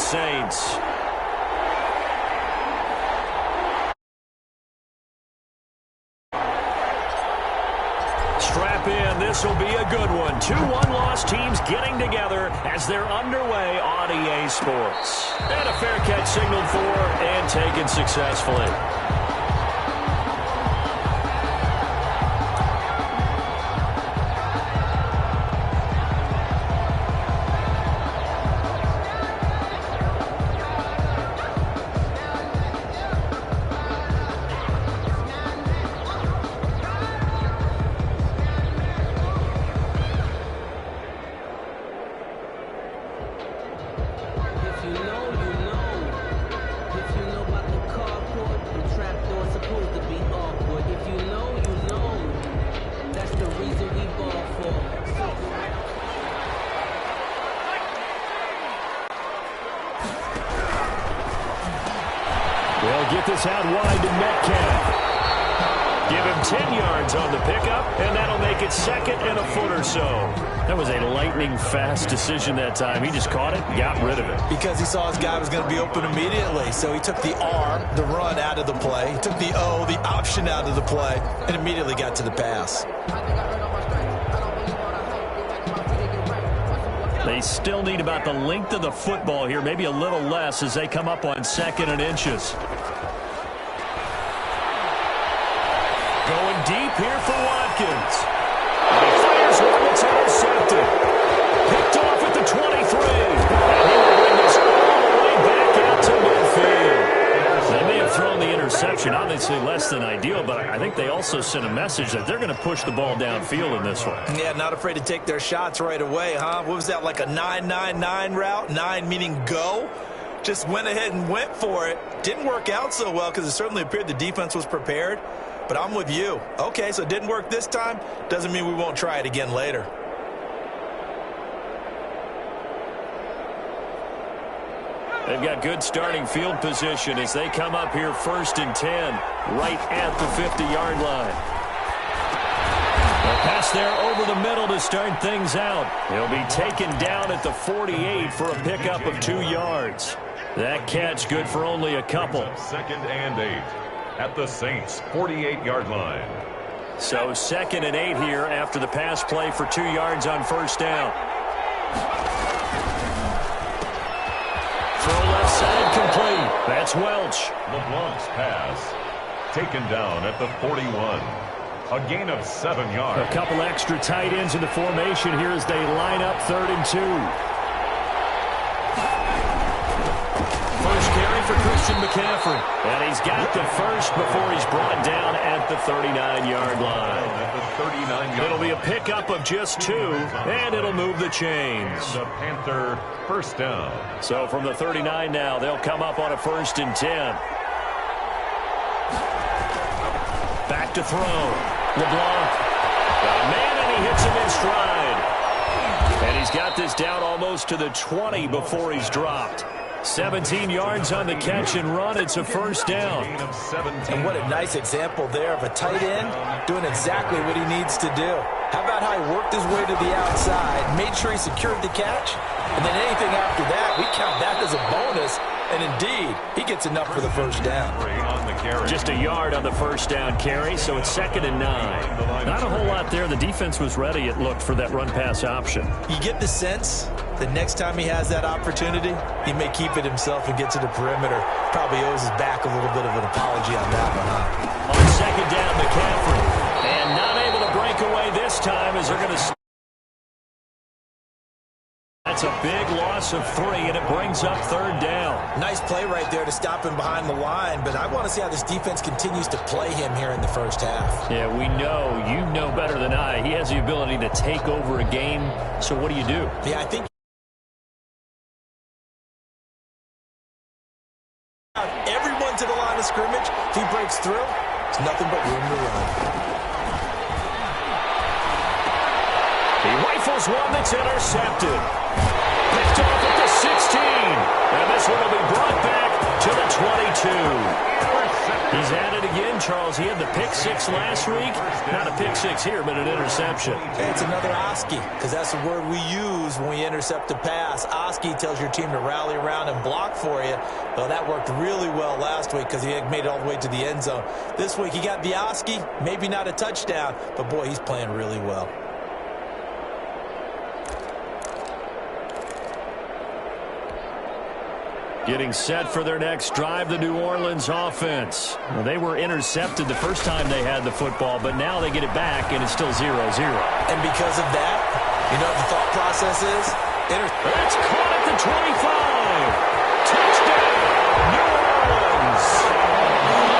Orleans Saints. Strap in. This will be a good one. 2 one-loss teams getting together as they're underway on EA Sports. And a fair catch signaled for and taken successfully. They'll get this out wide to Metcalf. Give him 10 yards on the pickup, and that'll make it second and a foot or so. That was a lightning-fast decision that time. He just caught it, got rid of it. Because he saw his guy was going to be open immediately. So he took the R, the run, out of the play. He took the O, the option, out of the play, and immediately got to the pass. They still need about the length of the football here, maybe a little less as they come up on 2nd and inches. Going deep here for Watkins. And he fires one that's intercepted. Picked off at the 23. And he will bring this all the way back out to midfield. They may have thrown the interception, obviously less than ideal, but I think they also sent a message that they're going to push the ball downfield in this one. Yeah, not afraid to take their shots right away, huh? What was that, like a 9-9-9 route? 9 meaning go? Just went ahead and went for it. Didn't work out so well because it certainly appeared the defense was prepared. But I'm with you. Okay, so it didn't work this time. Doesn't mean we won't try it again later. They've got good starting field position as they come up here 1st and 10, right at the 50-yard line. A pass there over the middle to start things out. He'll be taken down at the 48 for a pickup of 2 yards. That catch good for only a couple. 2nd and 8 at the Saints' 48-yard line. So 2nd and 8 here after the pass play for 2 yards on 1st down. Throw left side complete. That's Welch. LeBlanc's pass taken down at the 41. A gain of 7 yards. A couple extra tight ends in the formation here as they line up 3rd and 2. First carry for Christian McCaffrey. And he's got the first before he's brought down at the 39-yard line. It'll be a pickup of just 2, and it'll move the chains. The Panther first down. So from the 39 now, they'll come up on a 1st and 10. Back to throw. LeBlanc. Got a man, and he hits him in stride. And he's got this down almost to the 20 before he's dropped. 17 yards on the catch and run. It's a first down. And what a nice example there of a tight end doing exactly what he needs to do. How about how he worked his way to the outside, made sure he secured the catch, and then anything after that, we count that as a bonus. And indeed, he gets enough for the first down. Just a yard on the first down carry, so it's 2nd and 9. Not a whole lot there. The defense was ready, it looked, for that run-pass option. You get the sense that next time he has that opportunity, he may keep it himself and get to the perimeter. Probably owes his back a little bit of an apology on that one, huh? On 2nd down, McCaffrey. And not able to break away this time as they're going to... That's a big loss of 3, and it brings up 3rd down. Nice play right there to stop him behind the line, but I want to see how this defense continues to play him here in the first half. Yeah, we know. You know better than I. He has the ability to take over a game, so what do you do? Yeah, I think everyone to the line of scrimmage. If he breaks through, it's nothing but room to run. He rifles one that's intercepted. Picked off at the 16. And this one will be brought back to the 22. He's at it again, Charles. He had the pick six last week. Not a pick six here, but an interception. It's another Oski, because that's the word we use when we intercept a pass. Oski tells your team to rally around and block for you. Well, that worked really well last week because he had made it all the way to the end zone. This week he got the Oski, maybe not a touchdown, but boy, he's playing really well. Getting set for their next drive, the New Orleans offense. Well, they were intercepted the first time they had the football, but now they get it back, and it's still 0-0. And because of that, you know what the thought process is? It's caught at the 25. Touchdown, New Orleans.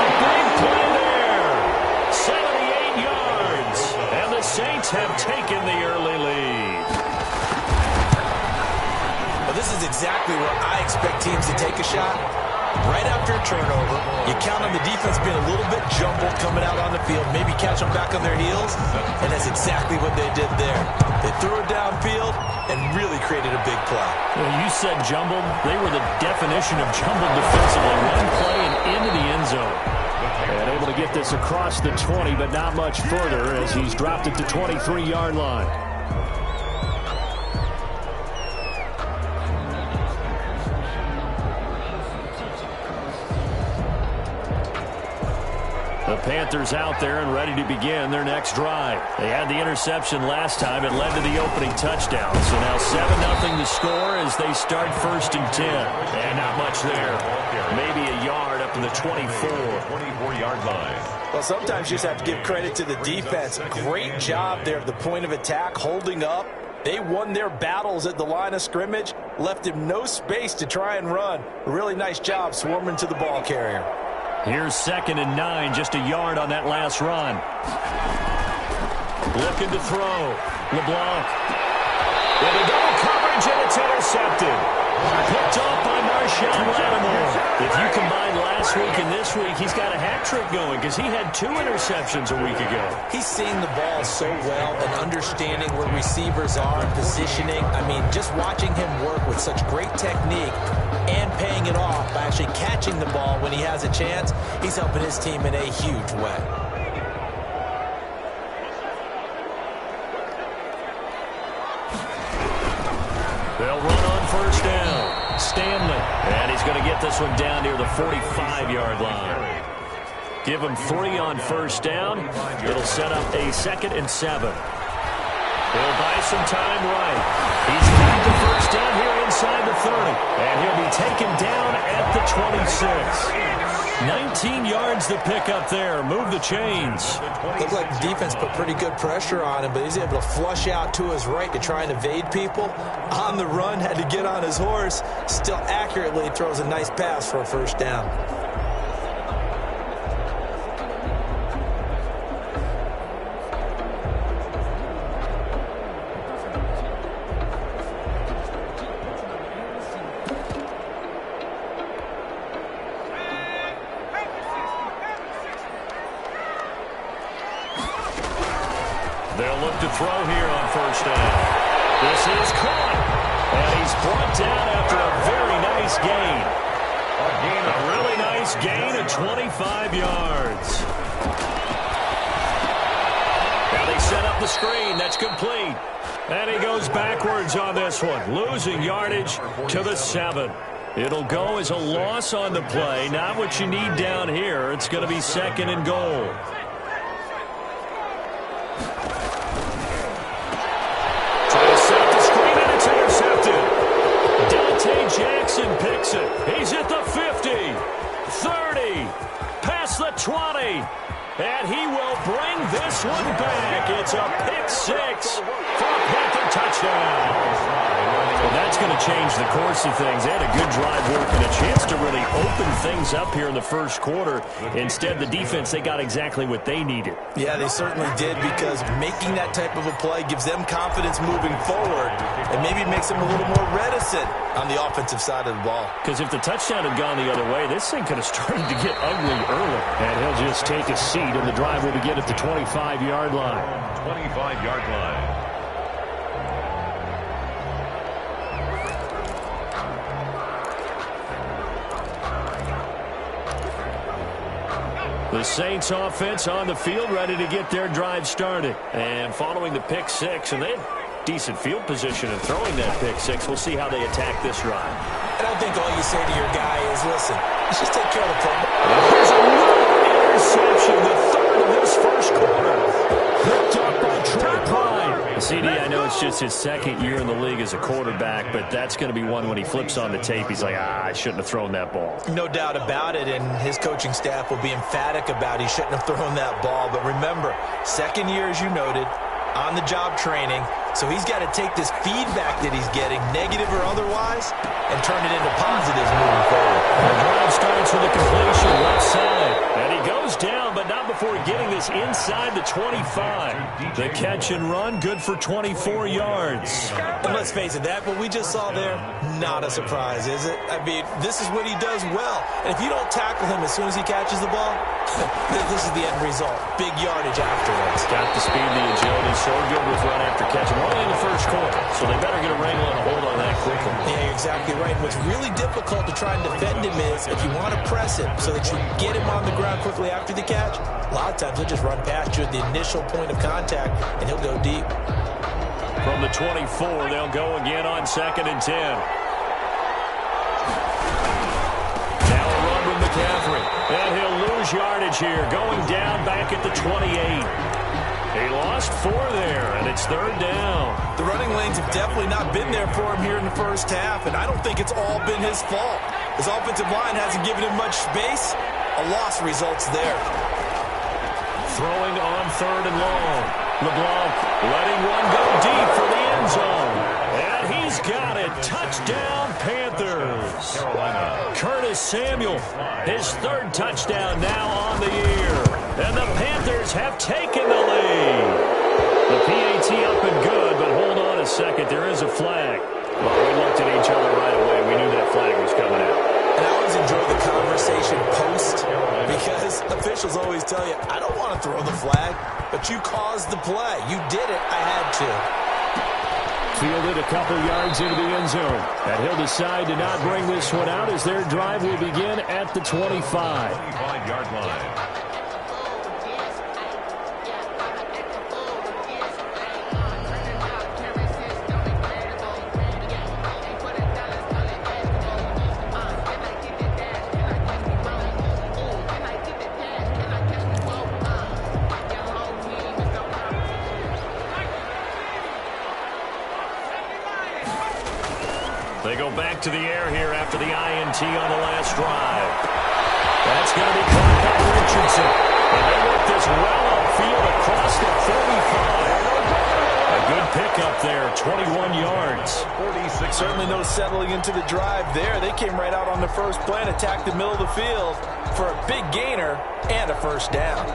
A big play there. 78 yards. And the Saints have taken the early lead. Well, this is exactly where I expect teams to take a shot. Right after a turnover, you count on the defense being a little bit jumbled coming out on the field, maybe catch them back on their heels, and that's exactly what they did there. They threw it downfield and really created a big play. Well, you said jumbled. They were the definition of jumbled defensively. One play and into the end zone. And able to get this across the 20, but not much further as he's dropped it to 23-yard line. The Panthers out there and ready to begin their next drive. They had the interception last time. It led to the opening touchdown. So now 7-0 to score as they start 1st and 10. And not much there. Maybe a yard up to the 24-yard line. Well, sometimes you just have to give credit to the defense. Great job there at the point of attack, holding up. They won their battles at the line of scrimmage, left him no space to try and run. A really nice job swarming to the ball carrier. Here's 2nd and 9, just a yard on that last run. Looking to throw. LeBlanc. With a double coverage, and it's intercepted. Picked off by Marshawn Lattimore. If you combine last week and this week, he's got a hat trick going because he had 2 interceptions a week ago. He's seeing the ball so well and understanding where receivers are and positioning. I mean, just watching him work with such great technique and paying it off by actually catching the ball when he has a chance, he's helping his team in a huge way. They'll run on 1st down. Stanley. And he's going to get this one down near the 45-yard line. Give him 3 on 1st down. It'll set up a 2nd and 7. He'll buy some time right. He's got the 1st down here inside the 30. And he'll be taken down at the 26. 19 yards to pick up there. Move the chains. Looked like the defense put pretty good pressure on him, but he's able to flush out to his right to try and evade people. On the run, had to get on his horse. Still accurately throws a nice pass for a 1st down. They'll look to throw here on 1st down. This is caught. And he's brought down after a very nice gain. A really nice gain of 25 yards. Now they set up the screen. That's complete. And he goes backwards on this one. Losing yardage to the 7. It'll go as a loss on the play. Not what you need down here. It's going to be 2nd and goal. Jackson picks it. He's at the 50, 30, past the 20, and he will bring this one back. It's a pick 6 for a Panther touchdown. Well, that's going to change the course of things. They had a good drive work and a chance to really open things up here in the 1st quarter. Instead, the defense, they got exactly what they needed. Yeah, they certainly did, because making that type of a play gives them confidence moving forward and maybe makes them a little more reticent on the offensive side of the ball. Because if the touchdown had gone the other way, this thing could have started to get ugly early. And he'll just take a seat, and the drive will begin at the 25-yard line. 25-yard line. The Saints offense on the field, ready to get their drive started. And following the pick six, and they had decent field position in throwing that pick six. We'll see how they attack this drive. And I think all you say to your guy is, listen, let's just take care of the football. There's another interception, the third of this first quarter. Picked up by Trey Prime. CD, I know it's just his second year in the league as a quarterback, but that's going to be one when he flips on the tape, he's like, I shouldn't have thrown that ball. No doubt about it, and his coaching staff will be emphatic about he shouldn't have thrown that ball. But remember, second year, as you noted, on-the-job training, so he's got to take this feedback that he's getting, negative or otherwise, and turn it into positives moving forward. The drive starts with a completion left side, and he goes down, but not before getting this inside the 25. The catch and run, good for 24 yards. And let's face it, that what we just saw there, not a surprise, is it? I mean, this is what he does well. And if you don't tackle him as soon as he catches the ball, this is the end result. Big yardage afterwards. Got the speed, the agility, so good with run after catch. And only in the first quarter, so they better get a wrangle and a hold on that quickly. Yeah, you're exactly right. What's really difficult to try and defend him is if you want to press him so that you get him on the ground quickly after the catch, a lot of times he'll just run past you at the initial point of contact, and he'll go deep. From the 24, they'll go again on 2nd and 10. Now a run with McCaffrey. And he'll lose yardage here, going down back at the 28. He lost 4 there, and it's 3rd down. The running lanes have definitely not been there for him here in the first half, and I don't think it's all been his fault. His offensive line hasn't given him much space. A loss results there. Throwing on 3rd and long. LeBlanc letting one go deep for the end zone. And he's got it. Touchdown, Panthers. Carolina. Curtis Samuel, his 3rd touchdown now on the year. And the Panthers have taken the lead. The PAT up and good, but hold on a second. There is a flag. Well, we looked at each other right away. We knew that flag was coming out. And I always enjoy the conversation post because officials always tell you, I don't want to throw the flag, but you caused the play. You did it. I had to. Fielded a couple yards into the end zone. And he'll decide to not bring this one out as their drive will begin at the 25. 25-yard line. They go back to the air here after the INT on the last drive. That's going to be caught by Richardson. And they work this well upfield across the 35. A good pickup there, 21 yards. 46. Certainly no settling into the drive there. They came right out on the first play and attacked the middle of the field for a big gainer and a first down.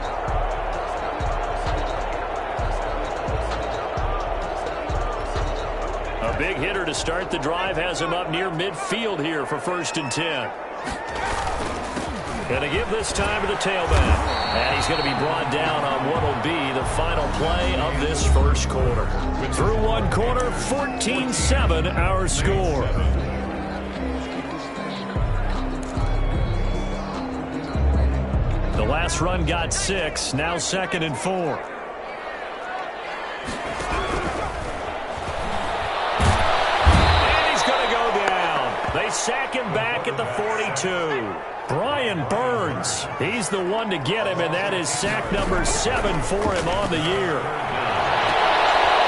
A big hitter to start the drive has him up near midfield here for 1st and 10. Going to give this time to the tailback. And he's going to be brought down on what will be the final play of this first quarter. Through one quarter, 14-7 our score. The last run got 6, now 2nd and 4. They sack him back at the 42. Brian Burns, he's the one to get him, and that is sack number 7 for him on the year.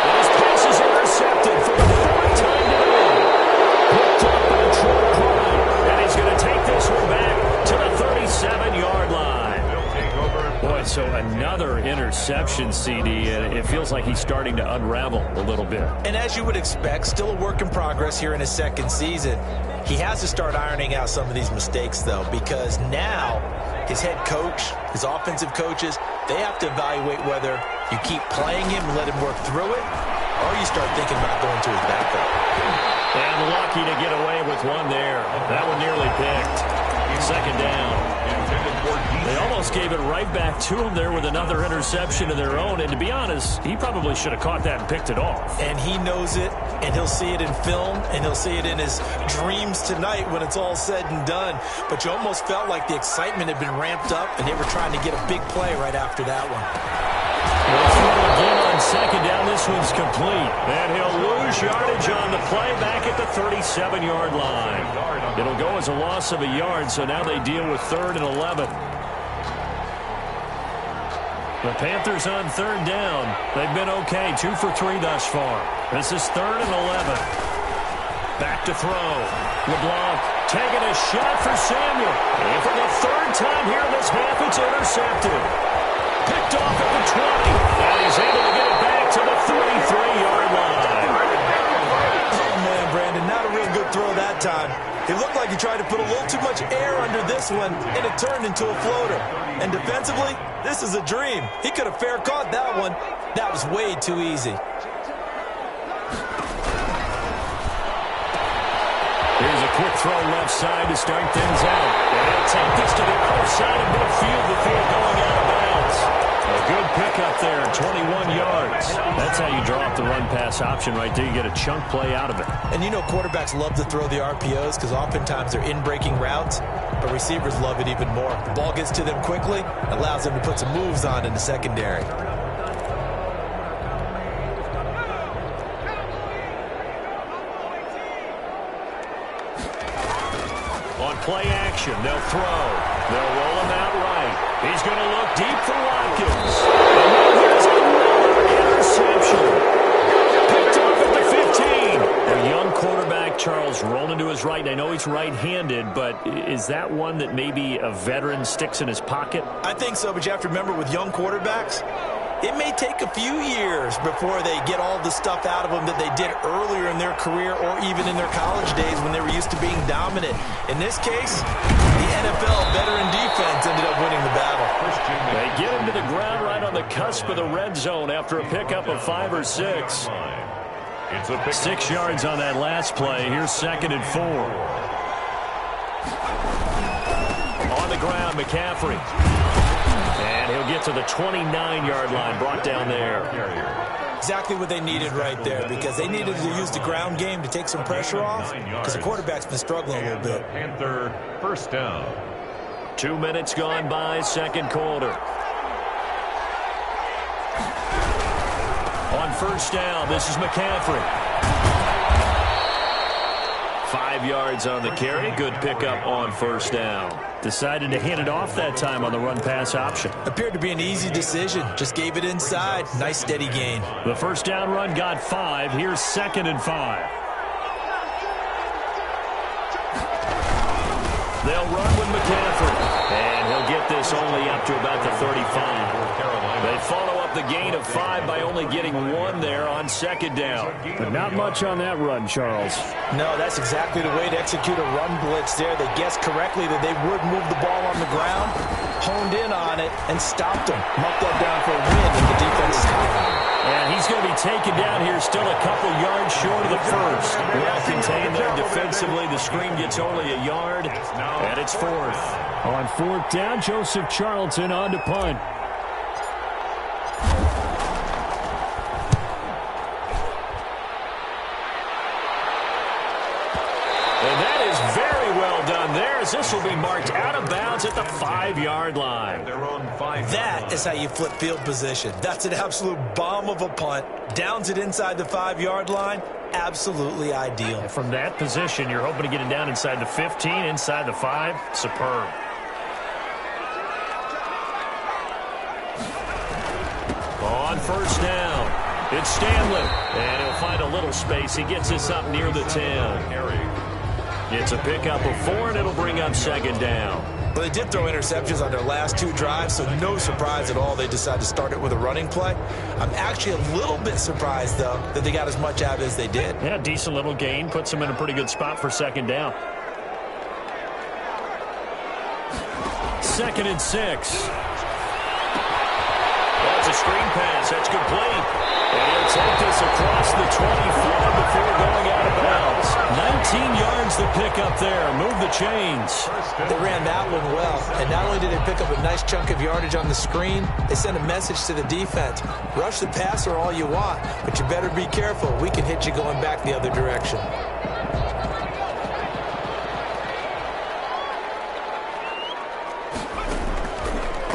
His pass is intercepted for the 4th time today. Picked up by Trey Prime, and he's going to take this one back to the 37-yard line. Boy, so another interception, CD, and it feels like he's starting to unravel a little bit. And as you would expect, still a work in progress here in his 2nd season. He has to start ironing out some of these mistakes, though, because now his head coach, his offensive coaches, they have to evaluate whether you keep playing him and let him work through it, or you start thinking about going to his backup. And lucky to get away with one there. That one nearly picked. Second down. They almost gave it right back to him there with another interception of their own. And to be honest, he probably should have caught that and picked it off. And he knows it, and he'll see it in film, and he'll see it in his dreams tonight when it's all said and done. But you almost felt like the excitement had been ramped up, and they were trying to get a big play right after that one. They'll throw again on second down. This one's complete. And he'll lose yardage on the play back at the 37-yard line. It'll go as a loss of a yard, so now they deal with 3rd and 11. The Panthers on 3rd down. They've been okay, 2 for 3 thus far. This is 3rd and 11. Back to throw. LeBlanc taking a shot for Samuel. And for the 3rd time here in this half, it's intercepted. Picked off at the 20. And he's able to get it back to the 33-yard line. Oh, man, Brandon, not a real good throw that time. It looked like he tried to put a little too much air under this one, and it turned into a floater. And defensively, this is a dream. He could have fair caught that one. That was way too easy. Here's a quick throw left side to start things out. And he'll take this to the other side of midfield before going out of bounds. A good pickup there, 21 yards. That's how you draw up the run-pass option right there. You get a chunk play out of it. And you know quarterbacks love to throw the RPOs because oftentimes they're in-breaking routes, but receivers love it even more. The ball gets to them quickly, allows them to put some moves on in the secondary. On play action, they'll throw. They'll roll him out right. He's going to look deep for Watkins. And now here's another interception. Picked off at the 15. A young quarterback, Charles, rolling to his right. I know he's right-handed, but is that one that maybe a veteran sticks in his pocket? I think so, but you have to remember with young quarterbacks, it may take a few years before they get all the stuff out of them that they did earlier in their career or even in their college days when they were used to being dominant. In this case, the NFL veteran defense ended up winning the battle. They get him to the ground right on the cusp of the red zone after a pickup of 5 or 6. 6 yards on that last play. Here's 2nd and 4. On the ground, McCaffrey. And he'll get to the 29-yard line, brought down there. Exactly what they needed right there, because they needed to use the ground game to take some pressure off, because the quarterback's been struggling a little bit. Panther, 1st down. 2 minutes gone by, 2nd quarter. On 1st down, this is McCaffrey. 5 yards on the carry. Good pickup on 1st down. Decided to hand it off that time on the run-pass option. Appeared to be an easy decision. Just gave it inside. Nice, steady gain. The 1st down run got 5. Here's 2nd and 5. They'll run with McCaffrey. And he'll get this only up to about the 35. They follow up the gain of 5 by only getting 1 there on 2nd down. But not much on that run, Charles. No, that's exactly the way to execute a run blitz there. They guessed correctly that they would move the ball on the ground, honed in on it, and stopped them. Marked that down for a win, and the defense is high. And he's going to be taken down here still a couple yards short of the 1st. Well contained there defensively. The screen gets only a yard, and it's 4th. On 4th down, Joseph Charlton on to punt. This will be marked out of bounds at the 5-yard line. That is how you flip field position. That's an absolute bomb of a punt. Downs it inside the 5-yard line. Absolutely ideal. From that position, you're hoping to get it down inside the 15, inside the 5. Superb. On 1st down, it's Stanley. And he'll find a little space. He gets this up near the 10. It's a pickup of 4, and it'll bring up 2nd down. Well, they did throw interceptions on their last 2 drives, so no surprise at all they decided to start it with a running play. I'm actually a little bit surprised, though, that they got as much out as they did. Yeah, decent little gain. Puts them in a pretty good spot for 2nd down. 2nd and 6. That's a screen pass. That's complete. And he'll take this across the 24 before going out of bounds. 19 yards to pick up there. Move the chains. They ran that one well. And not only did they pick up a nice chunk of yardage on the screen, they sent a message to the defense. Rush the passer all you want, but you better be careful. We can hit you going back the other direction.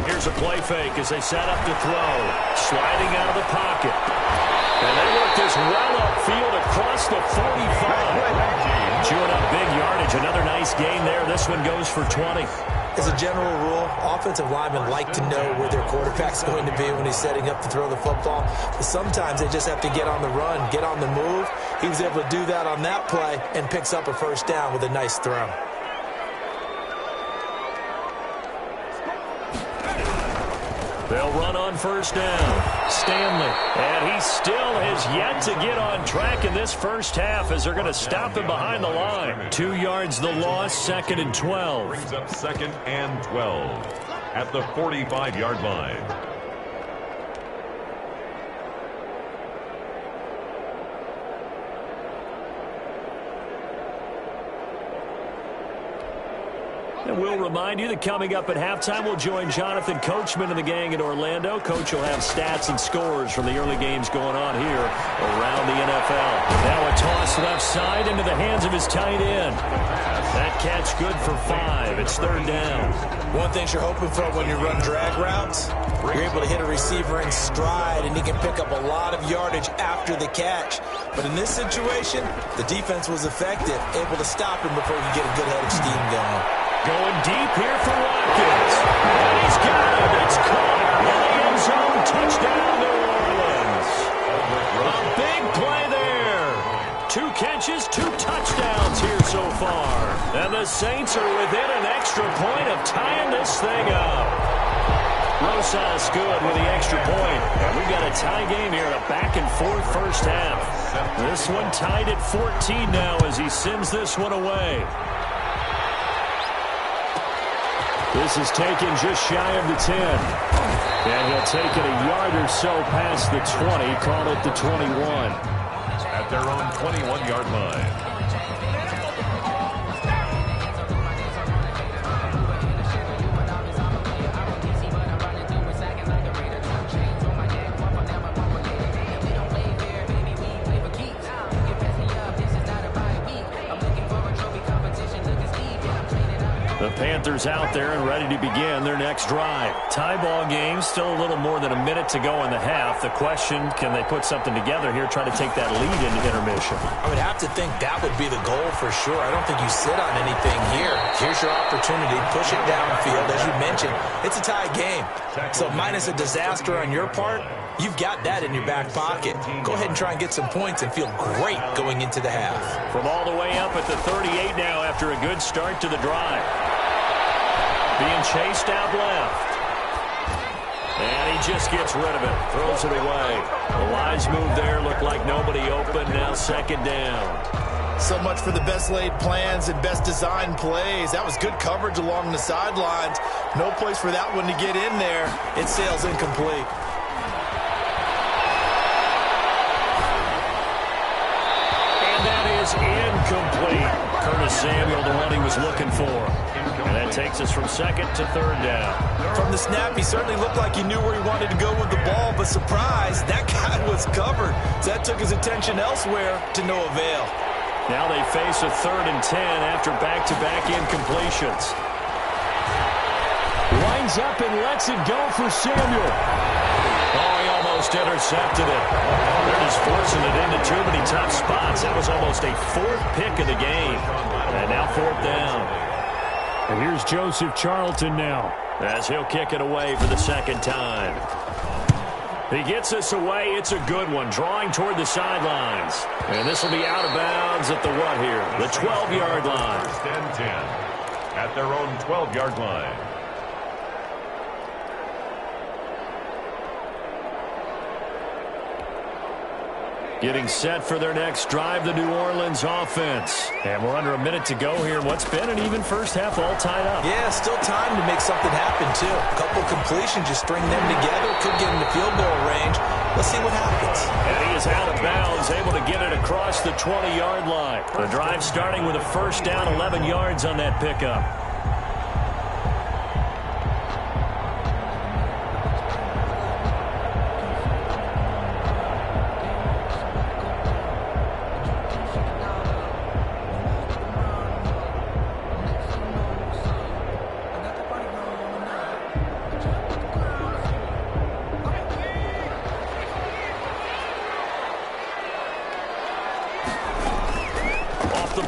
Here's a play fake as they set up to throw. Sliding out of the pocket. And they work this well upfield across the 45. Chewing up big yardage. Another nice gain there. This one goes for 20. As a general rule, offensive linemen like to know where their quarterback's going to be when he's setting up to throw the football. But sometimes they just have to get on the run, get on the move. He was able to do that on that play and picks up a first down with a nice throw. They'll run on first down. Stanley. And he still has yet to get on track in this first half as they're going to stop him behind the line. 2 yards the loss, 2nd and 12. Brings up 2nd and 12 at the 45-yard line. And we'll remind you that coming up at halftime, we'll join Jonathan Coachman and the gang in Orlando. Coach will have stats and scores from the early games going on here around the NFL. Now a toss left side into the hands of his tight end. That catch good for 5. It's 3rd down. One thing you're hoping for when you run drag routes, you're able to hit a receiver in stride, and he can pick up a lot of yardage after the catch. But in this situation, the defense was effective, able to stop him before he could get a good head of steam going. Going deep here for Watkins. And he's got him. It's caught in the end zone. Touchdown, New Orleans. A big play there. 2 catches, 2 touchdowns here so far. And the Saints are within an extra point of tying this thing up. Rosas good with the extra point. And we've got a tie game here, a back-and-forth first half. This one tied at 14 now as he sends this one away. This is taken just shy of the 10. And he'll take it a yard or so past the 20, call it the 21. At their own 21-yard line. The Panthers out there and ready to begin their next drive. Tie ball game, still a little more than a minute to go in the half. The question, can they put something together here, try to take that lead into intermission? I would have to think that would be the goal for sure. I don't think you sit on anything here. Here's your opportunity. Push it downfield. As you mentioned, it's a tie game. So minus a disaster on your part, you've got that in your back pocket. Go ahead and try and get some points and feel great going into the half. From all the way up at the 38 now after a good start to the drive. Being chased out left. And he just gets rid of it. Throws it away. The wise move there. Looked like nobody open. Now 2nd down. So much for the best laid plans and best designed plays. That was good coverage along the sidelines. No place for that one to get in there. It sails incomplete. And that is incomplete. Curtis Samuel, the one he was looking for. And that takes us from 2nd to 3rd down. From the snap, he certainly looked like he knew where he wanted to go with the ball, but surprise, that guy was covered. So that took his attention elsewhere to no avail. Now they face a 3rd and 10 after back-to-back incompletions. Lines up and lets it go for Samuel. Oh, he almost intercepted it. They're just forcing it into too many tough spots. That was almost a 4th pick of the game. And now 4th down. And here's Joseph Charlton now as he'll kick it away for the 2nd time. He gets this away. It's a good one. Drawing toward the sidelines. And this will be out of bounds at the what here? The 12-yard line. 10-10 at their own 12-yard line. Getting set for their next drive, the New Orleans offense. And we're under a minute to go here. What's been an even first half all tied up. Yeah, still time to make something happen, too. A couple completions, just string them together. Could get into field goal range. Let's see what happens. And he is out of bounds, able to get it across the 20-yard line. The drive starting with a first down, 11 yards on that pickup.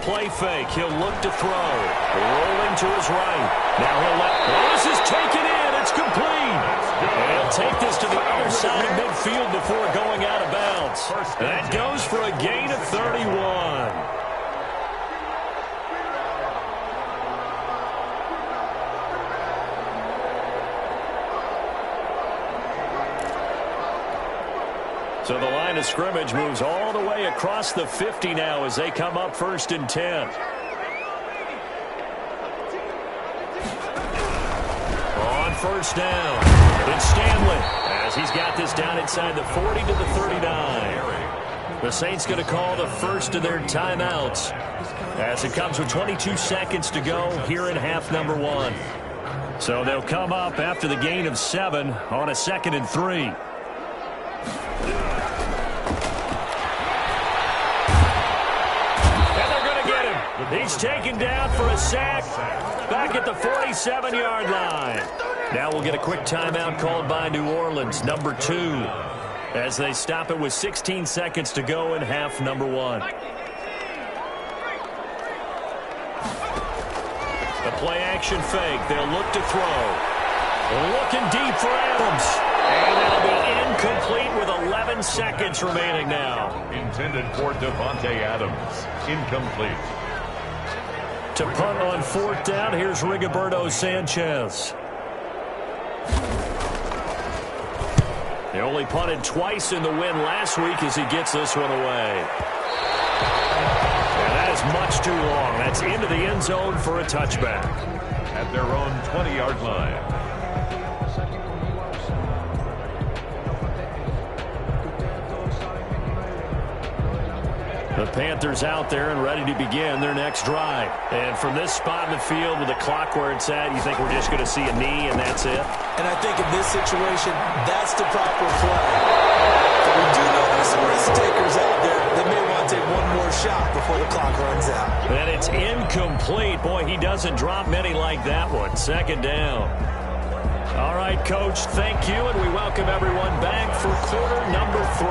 Play fake. He'll look to throw. Rolling to his right. Now he'll let... This is taken in. It's complete. And he'll take this to the other side of midfield before going out of bounds. That goes for a gain of 31. So the line of scrimmage moves all the way across the 50 now as they come up 1st and 10. On first down, it's Stanley as he's got this down inside the 40 to the 39. The Saints going to call the first of their timeouts as it comes with 22 seconds to go here in half number 1. So they'll come up after the gain of 7 on a 2nd and 3. He's taken down for a sack back at the 47-yard line. Now we'll get a quick timeout called by New Orleans, number 2, as they stop it with 16 seconds to go in half number 1. The play-action fake. They'll look to throw. Looking deep for Adams. And that'll be incomplete with 11 seconds remaining now. Intended for Devontae Adams. Incomplete. To punt on 4th down, here's Rigoberto Sanchez. He only punted twice in the win last week as he gets this one away. And that is much too long. That's into the end zone for a touchback. At their own 20-yard line. The Panthers out there and ready to begin their next drive. And from this spot in the field with the clock where it's at, you think we're just going to see a knee and that's it? And I think in this situation, that's the proper play. But we do know there's some risk takers out there. They may want to take one more shot before the clock runs out. And it's incomplete. Boy, he doesn't drop many like that one. 2nd down. All right, Coach, thank you, and we welcome everyone back for quarter number 3.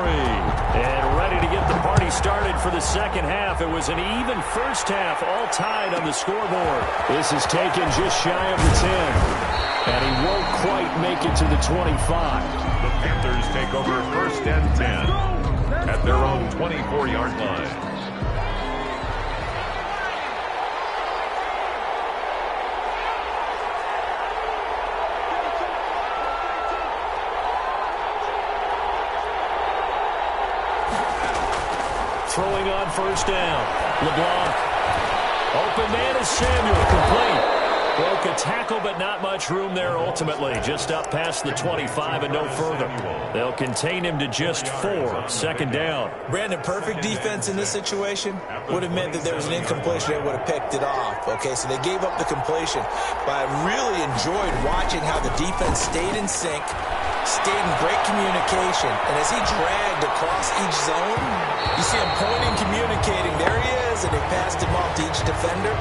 And ready to get the party started for the second half. It was an even first half, all tied on the scoreboard. This is taken just shy of the 10, and he won't quite make it to the 25. The Panthers take over 1st and 10 at their own 24-yard line. Throwing on 1st down. LeBlanc. Open man is Samuel. Complete. Broke a tackle, but not much room there ultimately. Just up past the 25 and no further. They'll contain him to just 4. 2nd down. Brandon, perfect defense in this situation would have meant that there was an incompletion. They would have picked it off. Okay, so they gave up the completion. But I really enjoyed watching how the defense stayed in sync, stayed in great communication. And as he dragged across each zone, you see him pointing, communicating. There he is, and they passed him off to each defender.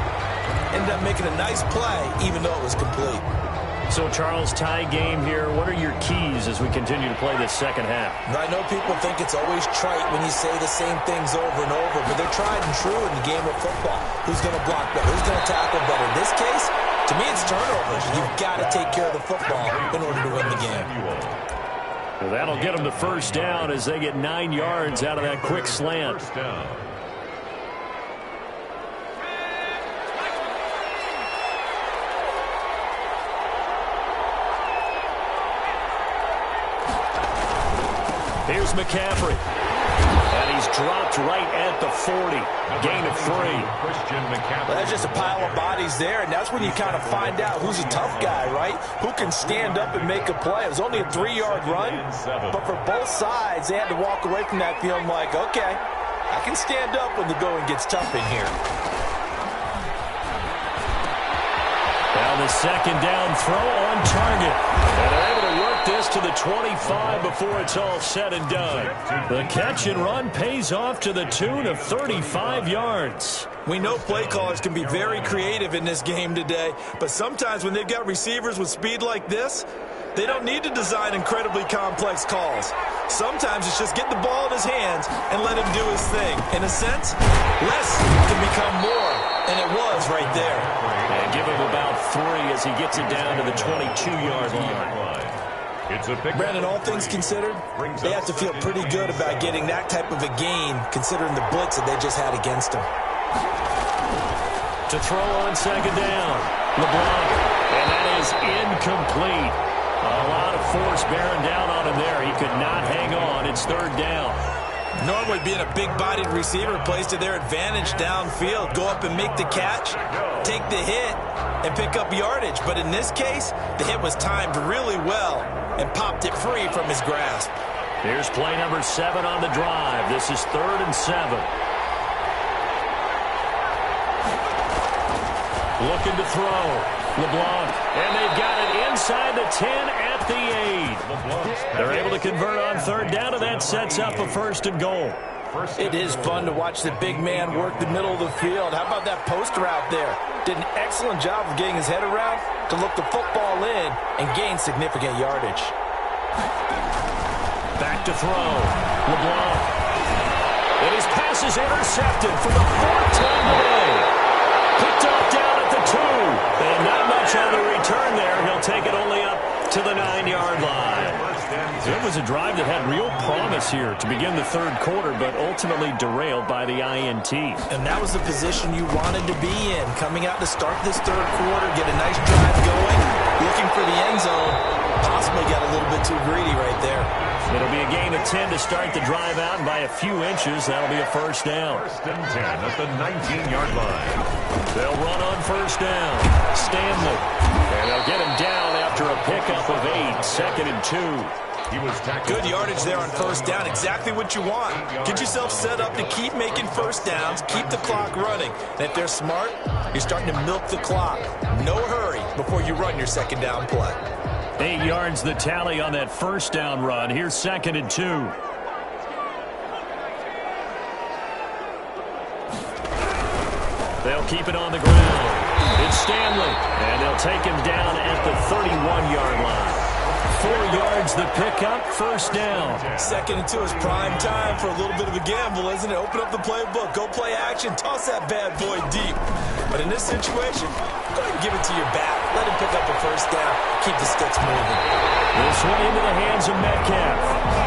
Ended up making a nice play, even though it was complete. So, Charles, tie game here. What are your keys as we continue to play this second half? I know people think it's always trite when you say the same things over and over, but they're tried and true in the game of football. Who's going to block better? Who's going to tackle better? In this case, to me, it's turnovers. You've got to take care of the football in order to win the game. Well, that'll get them the 1st down as they get 9 yards out of that quick slant. 1st down. Here's McCaffrey. And he's dropped right at the 40. Gain of 3. Well, there's just a pile of bodies there, and that's when you kind of find out who's a tough guy, right? Who can stand up and make a play. It was only a 3-yard run, but for both sides, they had to walk away from that feeling like, okay, I can stand up when the going gets tough in here. Now the second down throw on target. And they're able to work this to the 25 before it's all said and done. The catch and run pays off to the tune of 35 yards. We know play callers can be very creative in this game today, but sometimes when they've got receivers with speed like this, they don't need to design incredibly complex calls. Sometimes it's just get the ball in his hands and let him do his thing. In a sense, less can become more, and it was right there. And give him about 3 as he gets it down to the 22-yard line. Brandon, all things considered, they have to feel pretty good about getting that type of a gain considering the blitz that they just had against them. To throw on second down, LeBlanc, and that is incomplete. A lot of force bearing down on him there. He could not hang on. It's third down. Normally being a big-bodied receiver plays to their advantage downfield. Go up and make the catch, take the hit, and pick up yardage. But in this case, the hit was timed really well and popped it free from his grasp. Here's play number 7 on the drive. This is 3rd and 7. Looking to throw. LeBlanc. And they've got it inside the 10 at the 8. They're able to convert on third down, and that sets up a 1st and goal. It is fun to watch the big man work the middle of the field. How about that post route there? Did an excellent job of getting his head around to look the football in and gain significant yardage. Back to throw. LeBlanc. And his pass is intercepted for the 4th time today. Picked off down at the 2. And not much on the return there. He'll take it only up to the 9-yard line. It was a drive that had real promise here to begin the 3rd quarter, but ultimately derailed by the INT. And that was the position you wanted to be in. Coming out to start this 3rd quarter, get a nice drive going, looking for the end zone. Possibly got a little bit too greedy right there. It'll be a gain of 10 to start the drive out, and by a few inches, that'll be a 1st down. 1st and 10 at the 19-yard line. They'll run on 1st down. Stanley. And they'll get him down after a pickup of 8. 2nd and 2. He was tackled. Good yardage there on 1st down. Exactly what you want. Get yourself set up to keep making 1st downs, keep the clock running. And if they're smart, you're starting to milk the clock. No hurry before you run your 2nd down play. 8 yards the tally on that 1st down run. Here's 2nd and 2. They'll keep it on the ground. It's Stanley. And they'll take him down at the 31-yard line. 4 yards the pickup, 1st down. 2nd and 2 is prime time for a little bit of a gamble, isn't it? Open up the playbook, go play action, toss that bad boy deep. But in this situation, go ahead and give it to your back. Let him pick up a 1st down. Keep the sticks moving. This one into the hands of Metcalf.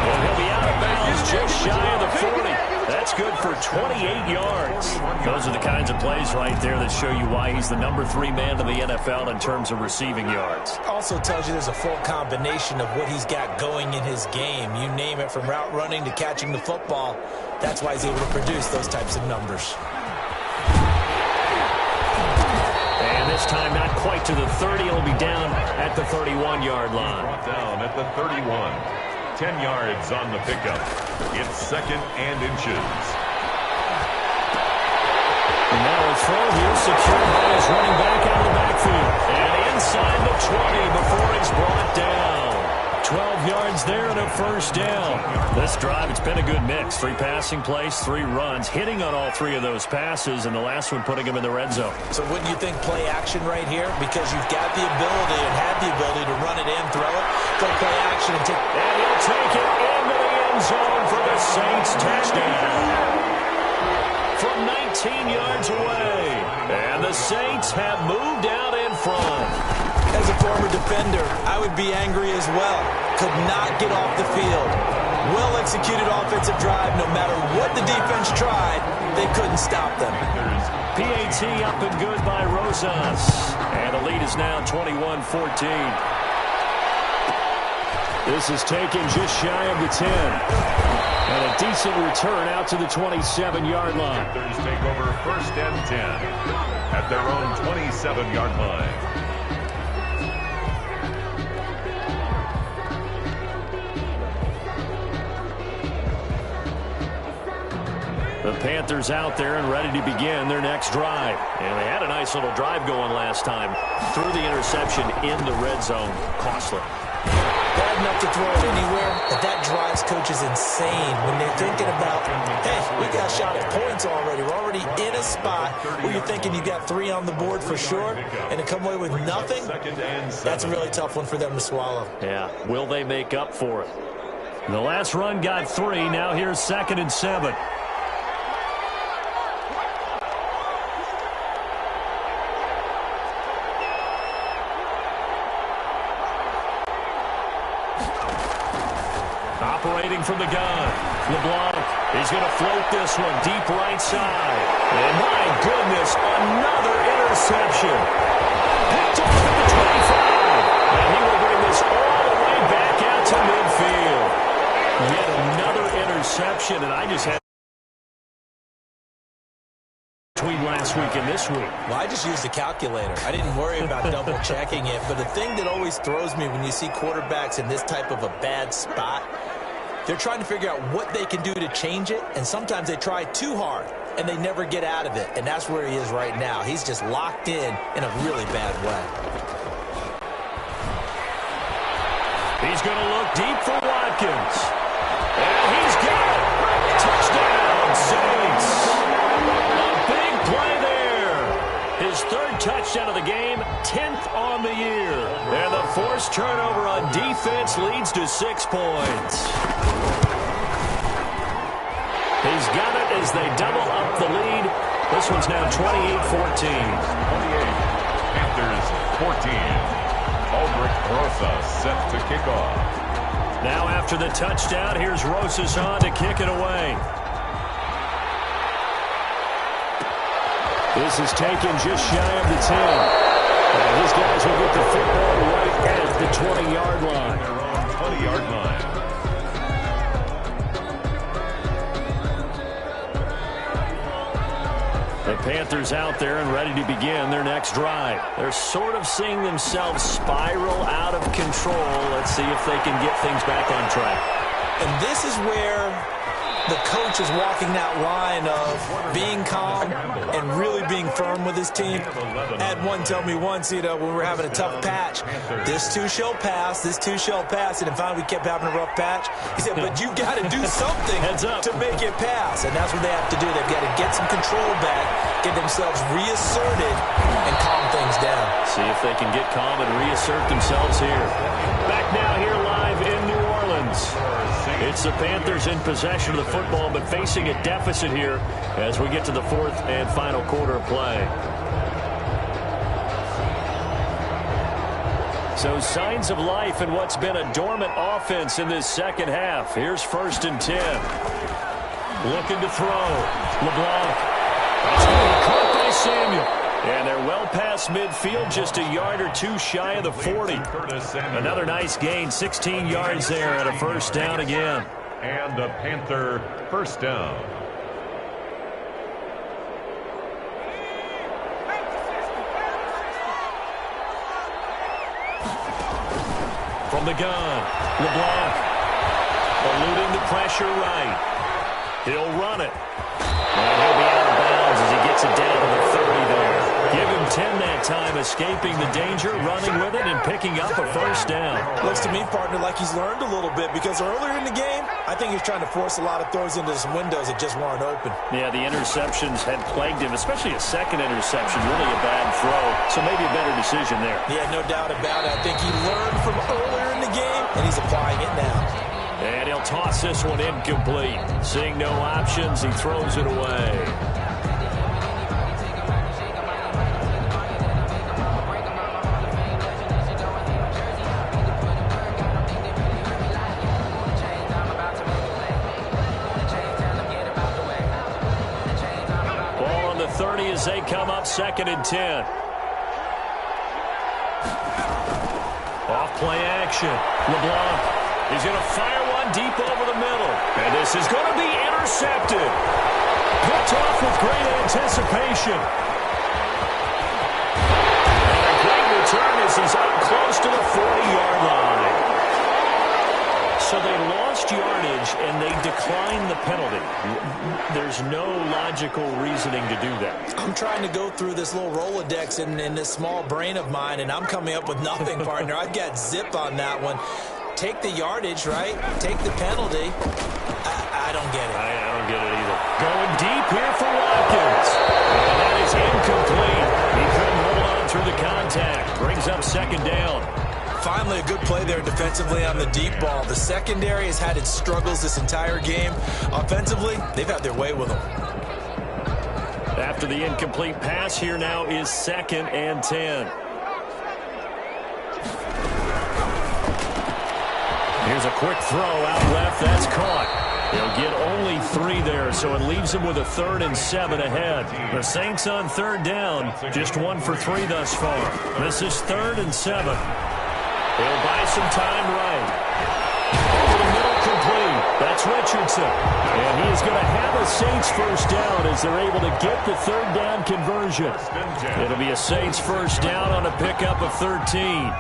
And he'll be out of bounds just shy of the 40. That's good for 28 yards. Those are the kinds of plays right there that show you why he's the number 3 man in the NFL in terms of receiving yards. Also tells you there's a full combination of what he's got going in his game. You name it, from route running to catching the football. That's why he's able to produce those types of numbers. And this time not quite to the 30. He'll be down at the 31-yard line. Brought down at the 31. 10 yards on the pickup. It's 2nd and inches. And now a throw here, secured by his running back out of the backfield. And inside the 20 before he's brought down. 12 yards there and a 1st down. This drive, it's been a good mix. 3 passing plays, 3 runs, hitting on all 3 of those passes, and the last one putting him in the red zone. So wouldn't you think play action right here? Because you've got the ability and had the ability to run it in, throw it, go play action and take... And he'll take it into the end zone for the Saints touchdown. From 19 yards away. And the Saints have moved out in front. As a former defender, I would be angry as well. Could not get off the field. Well-executed offensive drive. No matter what the defense tried, they couldn't stop them. PAT up and good by Rosas. And the lead is now 21-14. This is taken just shy of the 10. And a decent return out to the 27-yard line. Panthers take over 1st and 10 at their own 27-yard line. The Panthers out there and ready to begin their next drive. And they had a nice little drive going last time. Threw the interception in the red zone. Costly. Bad enough to throw it anywhere, but that drives coaches insane when they're thinking about, hey, we got shot at points already. We're already in a spot where you're thinking you got 3 on the board for sure, and to come away with nothing, that's a really tough one for them to swallow. Yeah, will they make up for it? The last run got 3. Now here's 2nd and 7. Operating from the gun, LeBlanc. He's going to float this one deep right side. And my goodness, another interception. Picked off at the 25. And he will bring this all the way back out to midfield. Yet another interception, and I just had between last week and this week. Well, I just used a calculator. I didn't worry about double checking it. But the thing that always throws me when you see quarterbacks in this type of a bad spot, they're trying to figure out what they can do to change it, and sometimes they try too hard, and they never get out of it, and that's where he is right now. He's just locked in a really bad way. He's going to look deep for Watkins. And he's got it. Touchdown, Saints. A big play there. His 3rd touchdown of the game, 10th on the year. And the forced turnover on defense leads to 6 points. He's got it as they double up the lead. This one's now 28-14. 28. Panthers 14. Albrecht Rosa set to kick off. Now after the touchdown, here's Rosas on to kick it away. This is taken just shy of the 10. And his guys will get the football right at the 20-yard line. Their own 20-yard line. The Panthers out there and ready to begin their next drive. They're sort of seeing themselves spiral out of control. Let's see if they can get things back on track. And this is where the coach is walking that line of being calm and really being firm with his team. I had one tell me once, when we were having a tough patch, this too shall pass, this too shall pass, and finally we kept having a rough patch. He said, but you got to do something to make it pass, and that's what they have to do. They've got to get some control back, get themselves reasserted, and calm things down. See if they can get calm and reassert themselves here. Back now here live in New Orleans. It's the Panthers in possession of the football, but facing a deficit here as we get to the 4th and final quarter of play. So signs of life in what's been a dormant offense in this second half. Here's 1st and 10. Looking to throw. LeBlanc. That's going to be caught by Samuel. And they're well past midfield, just a yard or 2 shy of the 40. Another nice gain, 16 yards there at a 1st down again. And a Panther 1st down. From the gun, LeBlanc. Eluding the pressure right. He'll run it. And he'll be out of bounds as he gets it down to the 30 there. Give him 10 that time, escaping the danger, running with it, and picking up a 1st down. Looks to me, partner, like he's learned a little bit, because earlier in the game, I think he's trying to force a lot of throws into some windows that just weren't open. Yeah, the interceptions had plagued him, especially a second interception, really a bad throw. So maybe a better decision there. Yeah, no doubt about it. I think he learned from earlier in the game, and he's applying it now. And he'll toss this one incomplete. Seeing no options, he throws it away. Ball on the 30 as they come up 2nd and 10. Off play action. LeBlanc. He's going to fire one deep over the middle. And this is going to be intercepted. Picked off with great anticipation. And a great return as he's up close to the 40-yard line. So they lost yardage and they declined the penalty. There's no logical reasoning to do that. I'm trying to go through this little Rolodex in this small brain of mine, and I'm coming up with nothing, partner. I've got zip on that one. Take the yardage, right? Take the penalty. I don't get it. I don't get it either. Going deep here for Watkins. And that is incomplete. He couldn't hold on through the contact. Brings up second down. Finally, a good play there defensively on the deep ball. The secondary has had its struggles this entire game. Offensively, they've had their way with them. After the incomplete pass, here now is 2nd and 10. Here's a quick throw out left. That's caught. They'll get only 3 there, so it leaves them with a 3rd and 7 ahead. The Saints on 3rd down, just 1 for 3 thus far. This is 3rd and 7. He'll buy some time right. Over the middle, complete. That's Richardson. And he is going to have a Saints first down as they're able to get the 3rd down conversion. It'll be a Saints first down on a pickup of 13.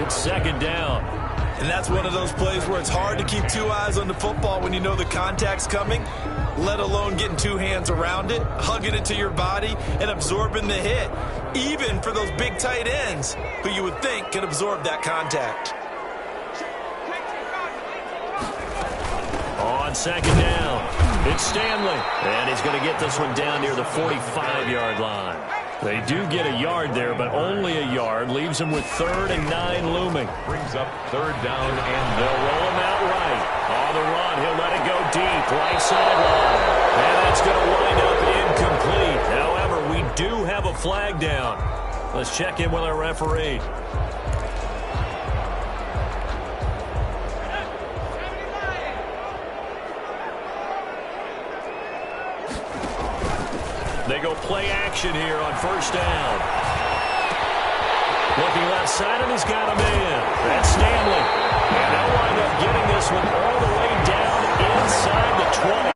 Second down. And that's one of those plays where it's hard to keep 2 eyes on the football when you know the contact's coming, let alone getting 2 hands around it, hugging it to your body, and absorbing the hit, even for those big tight ends who you would think can absorb that contact. On second down, it's Stanley. And he's going to get this one down near the 45-yard line. They do get a yard there, but only a yard. Leaves them with 3rd and 9 looming. Brings up 3rd down, and they'll roll him out right. On the run, he'll let it go deep, right sideline. And that's going to wind up incomplete. However, we do have a flag down. Let's check in with our referee. They go play action here on first down. Looking left side, and he's got a man. That's Stanley. And they'll wind up getting this one all the way down inside the 20.